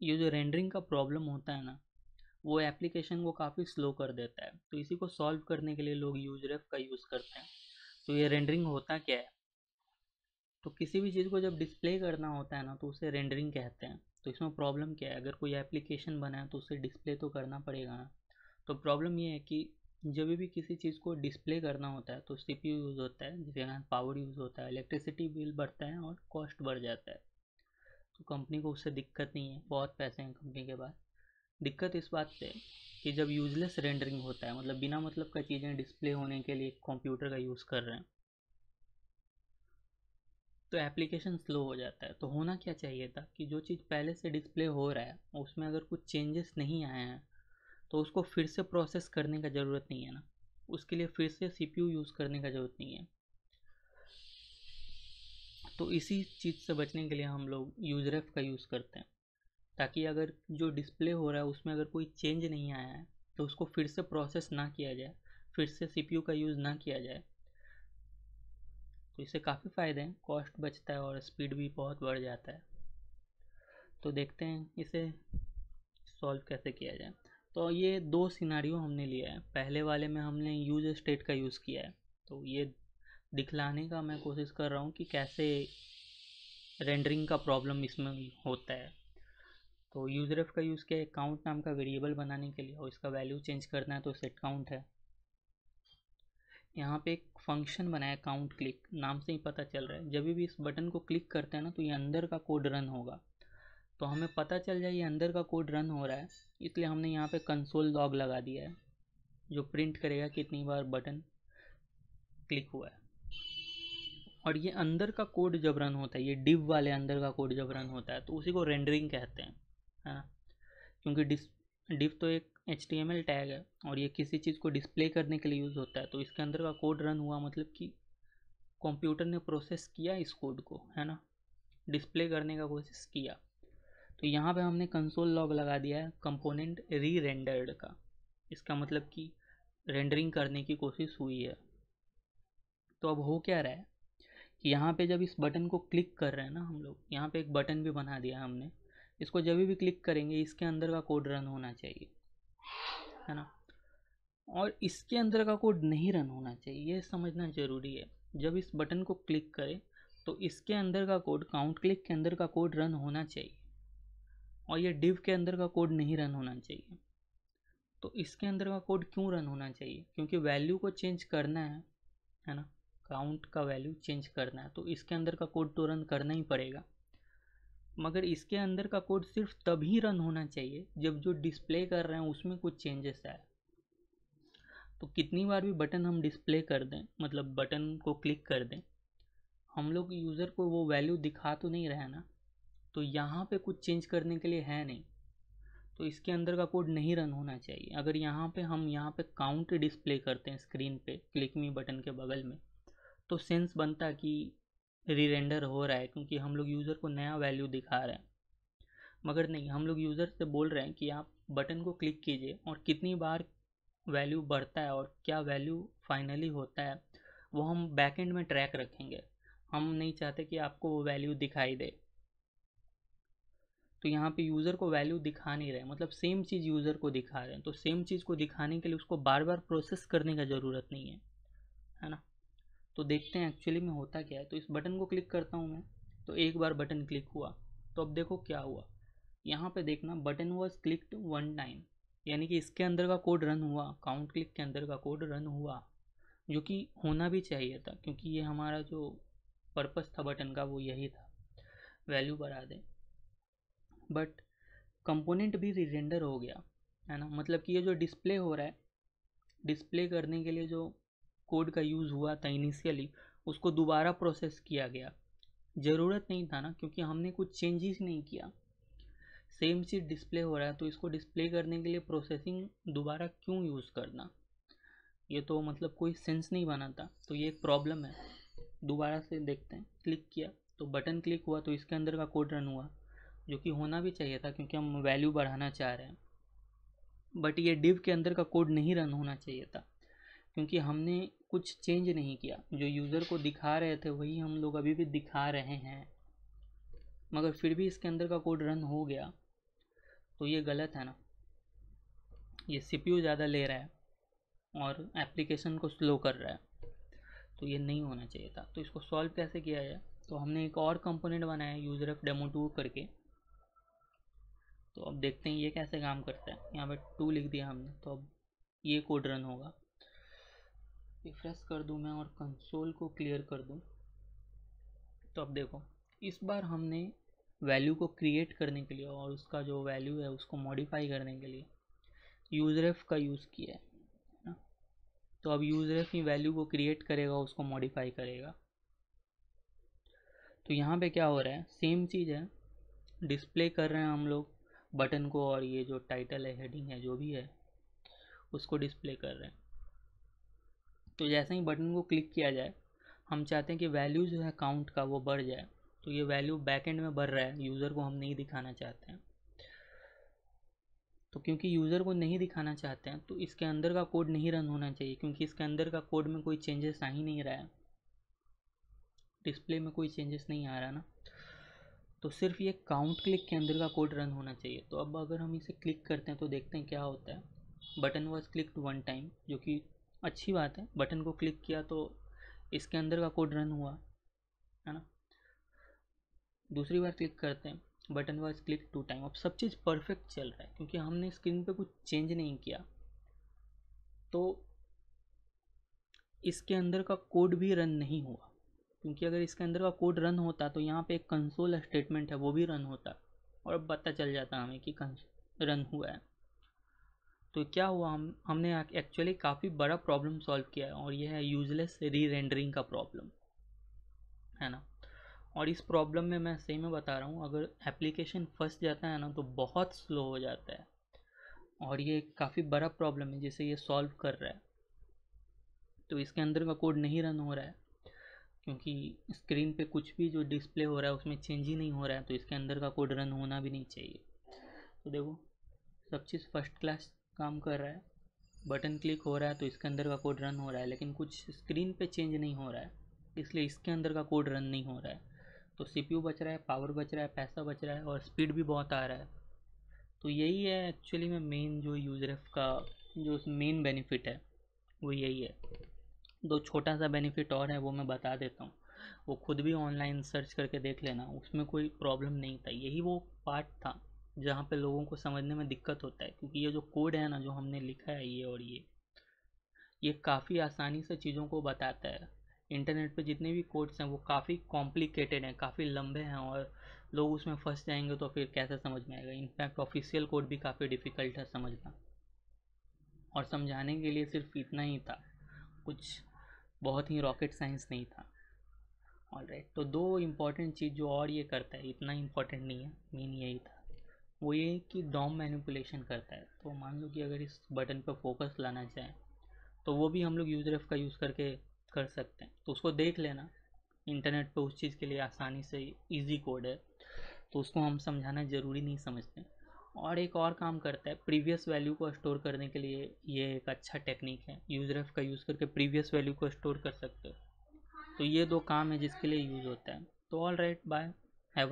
ये जो रेंडरिंग का प्रॉब्लम होता है ना, वो एप्लीकेशन को काफ़ी स्लो कर देता है। तो इसी को सॉल्व करने के लिए लोग यूजरेफ का यूज़ करते हैं। तो ये रेंडरिंग होता क्या है, तो किसी भी चीज़ को जब डिस्प्ले करना होता है ना, तो उसे रेंडरिंग कहते हैं। तो इसमें प्रॉब्लम क्या है, अगर कोई एप्लीकेशन बना है तो उसे डिस्प्ले तो करना पड़ेगा ना। तो प्रॉब्लम ये है कि जब भी किसी चीज़ को डिस्प्ले करना होता है तो सीपीयू यूज़ होता है, जिसके कारण पावर यूज़ होता है, इलेक्ट्रिसिटी बिल बढ़ता है और कॉस्ट बढ़ जाता है। तो कंपनी को उससे दिक्कत नहीं है, बहुत पैसे हैं कंपनी के पास। दिक्कत इस बात से कि जब यूजलेस रेंडरिंग होता है, मतलब बिना मतलब का चीज़ें डिस्प्ले होने के लिए कंप्यूटर का यूज़ कर रहे हैं, तो एप्लीकेशन स्लो हो जाता है। तो होना क्या चाहिए था कि जो चीज़ पहले से डिस्प्ले हो रहा है उसमें अगर कुछ चेंजेस नहीं आए हैं तो उसको फिर से प्रोसेस करने का ज़रूरत नहीं है ना, उसके लिए फिर से सीपीयू यूज़ करने का ज़रूरत नहीं है। तो इसी चीज़ से बचने के लिए हम लोग यूजरेफ का यूज़ करते हैं, ताकि अगर जो डिस्प्ले हो रहा है उसमें अगर कोई चेंज नहीं आया है तो उसको फिर से प्रोसेस ना किया जाए, फिर से सीपीयू का यूज़ ना किया जाए। तो इससे काफ़ी फ़ायदे हैं, कॉस्ट बचता है और स्पीड भी बहुत बढ़ जाता है। तो देखते हैं इसे सॉल्व कैसे किया जाए। तो ये दो सिनारियो हमने लिया है। पहले वाले में हमने यूज स्टेट का यूज़ किया है, तो ये दिखलाने का मैं कोशिश कर रहा हूँ कि कैसे रेंडरिंग का प्रॉब्लम इसमें होता है। तो यूजरेफ का यूज़ किया काउंट नाम का वेरिएबल बनाने के लिए, और इसका वैल्यू चेंज करना है तो सेट काउंट है। यहाँ पे एक फंक्शन बनाया काउंट क्लिक, नाम से ही पता चल रहा है जब भी इस बटन को क्लिक करते हैं ना तो ये अंदर का कोड रन होगा। तो हमें पता चल जाए ये अंदर का कोड रन हो रहा है, इसलिए हमने यहाँ पे कंसोल लॉग लगा दिया है, जो प्रिंट करेगा कितनी बार बटन क्लिक हुआ है। और ये अंदर का कोड जब रन होता है, ये डिव वाले अंदर का कोड जब रन होता है तो उसी को रेंडरिंग कहते हैं, है ना। क्योंकि डिव तो एक HTML टैग है और ये किसी चीज़ को डिस्प्ले करने के लिए यूज़ होता है। तो इसके अंदर का कोड रन हुआ मतलब कि कंप्यूटर ने प्रोसेस किया इस कोड को, है ना, डिस्प्ले करने का कोशिश किया। तो यहाँ पे हमने कंसोल लॉग लगा दिया है कंपोनेंट री रेंडर्ड का। इसका मतलब कि रेंडरिंग करने की कोशिश हुई है। तो अब हो क्या रहा है कि यहाँ पे जब इस बटन को क्लिक कर रहे हैं ना हम लोग, यहाँ पे एक बटन भी बना दिया हमने, इसको जब भी क्लिक करेंगे इसके अंदर का कोड रन होना चाहिए, है ना। और इसके अंदर का कोड नहीं रन होना चाहिए, ये समझना ज़रूरी है। जब इस बटन को क्लिक करें तो इसके अंदर का कोड, काउंट क्लिक के अंदर का कोड रन होना चाहिए, और ये डिव के अंदर का कोड नहीं रन होना चाहिए। तो इसके अंदर का कोड क्यों रन होना चाहिए, क्योंकि वैल्यू को चेंज करना है ना, काउंट का वैल्यू चेंज करना है, तो इसके अंदर का कोड तो रन करना ही पड़ेगा। मगर इसके अंदर का कोड सिर्फ तभी रन होना चाहिए जब जो डिस्प्ले कर रहे हैं उसमें कुछ चेंजेस आए। तो कितनी बार भी बटन हम डिस्प्ले कर दें, मतलब बटन को क्लिक कर दें, हम लोग यूज़र को वो वैल्यू दिखा तो नहीं रहे ना, तो यहाँ पे कुछ चेंज करने के लिए है नहीं, तो इसके अंदर का कोड नहीं रन होना चाहिए। अगर यहाँ पे हम यहाँ पे काउंट डिस्प्ले करते हैं स्क्रीन पे क्लिक मी बटन के बगल में, तो सेंस बनता कि री रेंडर हो रहा है, क्योंकि हम लोग यूज़र को नया वैल्यू दिखा रहे हैं। मगर नहीं, हम लोग यूज़र से बोल रहे हैं कि आप बटन को क्लिक कीजिए और कितनी बार वैल्यू बढ़ता है और क्या वैल्यू फाइनली होता है वो हम बैकएंड में ट्रैक रखेंगे। हम नहीं चाहते कि आपको वो वैल्यू दिखाई दे। तो यहाँ पे यूज़र को वैल्यू दिखा नहीं रहे, मतलब सेम चीज़ यूज़र को दिखा रहे हैं। तो सेम चीज़ को दिखाने के लिए उसको बार बार प्रोसेस करने का ज़रूरत नहीं है ना। तो देखते हैं एक्चुअली में होता क्या है। तो इस बटन को क्लिक करता हूँ मैं, तो एक बार बटन क्लिक हुआ, तो अब देखो क्या हुआ। यहाँ पे देखना बटन वॉज क्लिक्ड 1 टाइम, यानी कि इसके अंदर का कोड रन हुआ, काउंट क्लिक के अंदर का कोड रन हुआ, जो कि होना भी चाहिए था, क्योंकि ये हमारा जो पर्पस था बटन का वो यही था, वैल्यू बढ़ा दें। बट कंपोनेंट भी रीरेंडर हो गया, है ना। मतलब कि ये जो डिस्प्ले हो रहा है, डिस्प्ले करने के लिए जो कोड का यूज़ हुआ था इनिशियली, उसको दोबारा प्रोसेस किया गया। ज़रूरत नहीं था ना, क्योंकि हमने कुछ चेंजेस नहीं किया। सेम चीज़ डिस्प्ले हो रहा है तो इसको डिस्प्ले करने के लिए प्रोसेसिंग दोबारा क्यों यूज़ करना, ये तो मतलब कोई सेंस नहीं बना था। तो ये एक प्रॉब्लम है। दोबारा से देखते हैं, क्लिक किया तो बटन क्लिक हुआ, तो इसके अंदर का कोड रन हुआ, जो कि होना भी चाहिए था क्योंकि हम वैल्यू बढ़ाना चाह रहे हैं। बट ये डिव के अंदर का कोड नहीं रन होना चाहिए था, क्योंकि हमने कुछ चेंज नहीं किया। जो यूज़र को दिखा रहे थे वही हम लोग अभी भी दिखा रहे हैं, मगर फिर भी इसके अंदर का कोड रन हो गया। तो ये गलत है ना, ये CPU ज़्यादा ले रहा है और एप्लीकेशन को स्लो कर रहा है, तो ये नहीं होना चाहिए था। तो इसको सॉल्व कैसे किया जाए, तो हमने एक और कंपोनेंट बनाया यूजरफ डेमो 2 करके। तो अब देखते हैं ये कैसे काम करता है। यहाँ पे 2 लिख दिया हमने, तो अब ये कोड रन होगा। रिफ्रेश कर दूँ मैं और कंसोल को क्लियर कर दूँ, तो अब देखो इस बार हमने वैल्यू को क्रिएट करने के लिए और उसका जो वैल्यू है उसको मॉडिफाई करने के लिए यूजरेफ का यूज़ किया है ना। तो अब यूजरेफ ही वैल्यू को क्रिएट करेगा, उसको मॉडिफाई करेगा। तो यहाँ पे क्या हो रहा है, सेम चीज़ है, डिस्प्ले कर रहे हैं हम लोग बटन को, और ये जो टाइटल है, हेडिंग है, जो भी है उसको डिस्प्ले कर रहे हैं। तो जैसे ही बटन को क्लिक किया जाए, हम चाहते हैं कि वैल्यू जो है काउंट का वो बढ़ जाए। तो ये वैल्यू बैकएंड में बढ़ रहा है, यूज़र को हम नहीं दिखाना चाहते हैं। तो क्योंकि यूज़र को नहीं दिखाना चाहते हैं तो इसके अंदर का कोड नहीं रन होना चाहिए, क्योंकि इसके अंदर का कोड में कोई चेंजेस आ ही नहीं रहा है, डिस्प्ले में कोई चेंजेस नहीं आ रहा ना। तो सिर्फ ये काउंट क्लिक के अंदर का कोड रन होना चाहिए। तो अब अगर हम इसे क्लिक करते हैं तो देखते हैं क्या होता है। बटन वॉज क्लिक्ड 1 टाइम, जो कि अच्छी बात है, बटन को क्लिक किया तो इसके अंदर का कोड रन हुआ है ना। दूसरी बार क्लिक करते हैं, बटन वॉज क्लिक 2 टाइम। अब सब चीज़ परफेक्ट चल रहा है क्योंकि हमने स्क्रीन पे कुछ चेंज नहीं किया। तो इसके अंदर का कोड भी रन नहीं हुआ, क्योंकि अगर इसके अंदर का कोड रन होता तो यहाँ पे एक कंसोल स्टेटमेंट है वो भी रन होता, और अब पता चल जाता हमें कि रन हुआ है। तो क्या हुआ, हमने एक्चुअली काफ़ी बड़ा प्रॉब्लम सॉल्व किया है, और यह है यूजलेस री रेंडरिंग का प्रॉब्लम, है ना। और इस प्रॉब्लम में मैं सही में बता रहा हूँ, अगर एप्लीकेशन फंस जाता है ना तो बहुत स्लो हो जाता है, और ये काफ़ी बड़ा प्रॉब्लम है जिसे ये सॉल्व कर रहा है। तो इसके अंदर का कोड नहीं रन हो रहा है क्योंकि स्क्रीन पे कुछ भी जो डिस्प्ले हो रहा है उसमें चेंज ही नहीं हो रहा है, तो इसके अंदर का कोड रन होना भी नहीं चाहिए। तो देखो सब चीज़ फर्स्ट क्लास काम कर रहा है, बटन क्लिक हो रहा है तो इसके अंदर का कोड रन हो रहा है, लेकिन कुछ स्क्रीन पे चेंज नहीं हो रहा है, इसलिए इसके अंदर का कोड रन नहीं हो रहा है। तो CPU बच रहा है, पावर बच रहा है, पैसा बच रहा है, और स्पीड भी बहुत आ रहा है। तो यही है एक्चुअली में मेन जो यूजरेफ का जो मेन बेनिफिट है वो यही है। दो छोटा सा बेनिफिट और है वो मैं बता देता हूँ, वो खुद भी ऑनलाइन सर्च करके देख लेना, उसमें कोई प्रॉब्लम नहीं था। यही वो पार्ट था जहाँ पे लोगों को समझने में दिक्कत होता है, क्योंकि ये जो कोड है ना जो हमने लिखा है ये और ये काफ़ी आसानी से चीज़ों को बताता है। इंटरनेट पे जितने भी कोड्स हैं वो काफ़ी कॉम्प्लिकेटेड हैं, काफ़ी लंबे हैं, और लोग उसमें फंस जाएंगे तो फिर कैसे समझ में आएगा। इनफैक्ट ऑफिशियल कोड भी काफ़ी डिफ़िकल्ट है समझना, और समझाने के लिए सिर्फ इतना ही था, कुछ बहुत ही रॉकेट साइंस नहीं था। ऑलराइट, तो दो इम्पॉर्टेंट चीज़ जो और ये करता है, इतना इम्पॉर्टेंट नहीं है, मेन यही था, वो ये कि डॉम मैनिपुलेशन करता है। तो मान लो कि अगर इस बटन पर फोकस लाना चाहें तो वो भी हम लोग यूजरेफ का यूज़ करके कर सकते हैं। तो उसको देख लेना, इंटरनेट पे उस चीज़ के लिए आसानी से इजी कोड है, तो उसको हम समझाना ज़रूरी नहीं समझते। और एक और काम करता है, प्रीवियस वैल्यू को स्टोर करने के लिए ये एक अच्छा टेक्निक है, यूजरेफ का यूज़ करके प्रीवियस वैल्यू को स्टोर कर सकते हो। तो ये दो काम है जिसके लिए यूज़ होता है। तो ऑल राइट, बाय, हैव